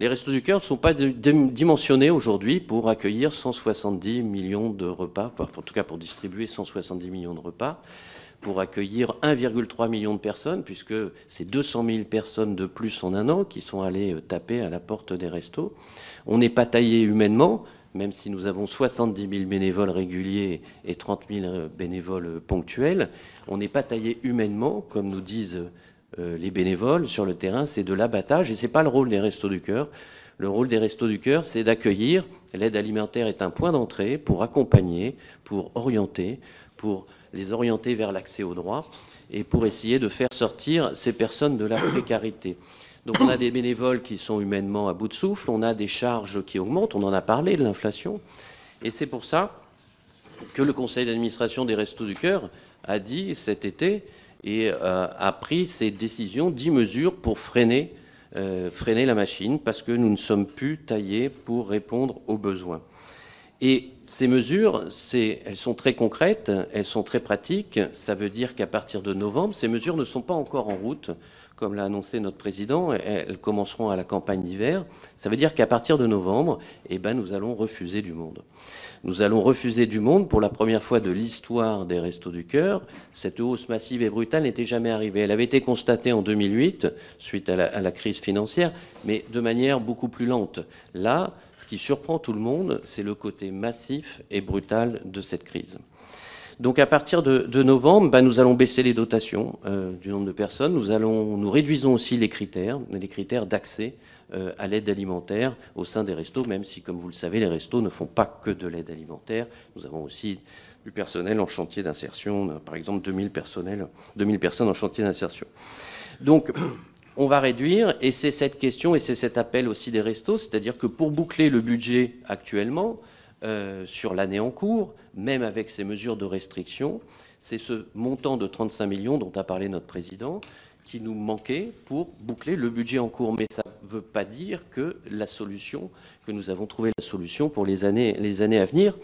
Les Restos du Cœur ne sont pas dimensionnés aujourd'hui pour accueillir 170 millions de repas, en tout cas pour distribuer 170 millions de repas, pour accueillir 1,3 million de personnes, puisque c'est 200 000 personnes de plus en un an qui sont allées taper à la porte des restos. On n'est pas taillé humainement, même si nous avons 70 000 bénévoles réguliers et 30 000 bénévoles ponctuels. On n'est pas taillé humainement, comme nous disent les bénévoles sur le terrain, c'est de l'abattage, et ce n'est pas le rôle des Restos du Cœur. Le rôle des Restos du Cœur, c'est d'accueillir. L'aide alimentaire est un point d'entrée pour accompagner, pour orienter, pour les orienter vers l'accès aux droits et pour essayer de faire sortir ces personnes de la précarité. Donc on a des bénévoles qui sont humainement à bout de souffle, on a des charges qui augmentent, on en a parlé de l'inflation, et c'est pour ça que le conseil d'administration des Restos du Cœur a dit cet été et a pris ces décisions, 10 mesures pour freiner la machine, parce que nous ne sommes plus taillés pour répondre aux besoins. Et ces mesures, elles sont très concrètes, elles sont très pratiques. Ça veut dire qu'à partir de novembre, ces mesures ne sont pas encore en route, comme l'a annoncé notre président. Elles commenceront à la campagne d'hiver. Ça veut dire qu'à partir de novembre, nous allons refuser du monde. Nous allons refuser du monde pour la première fois de l'histoire des Restos du Cœur. Cette hausse massive et brutale n'était jamais arrivée. Elle avait été constatée en 2008, suite à la crise financière, mais de manière beaucoup plus lente. Là, ce qui surprend tout le monde, c'est le côté massif et brutal de cette crise. Donc à partir de novembre, nous allons baisser les dotations du nombre de personnes. Nous réduisons aussi les critères d'accès à l'aide alimentaire au sein des restos, même si, comme vous le savez, les restos ne font pas que de l'aide alimentaire. Nous avons aussi du personnel en chantier d'insertion, par exemple 2000 personnes en chantier d'insertion. Donc on va réduire, et c'est cette question et c'est cet appel aussi des restos, c'est-à-dire que pour boucler le budget actuellement, sur l'année en cours, même avec ces mesures de restriction, c'est ce montant de 35 millions dont a parlé notre président qui nous manquait pour boucler le budget en cours. Mais ça ne veut pas dire que nous avons trouvé la solution pour les années à venir.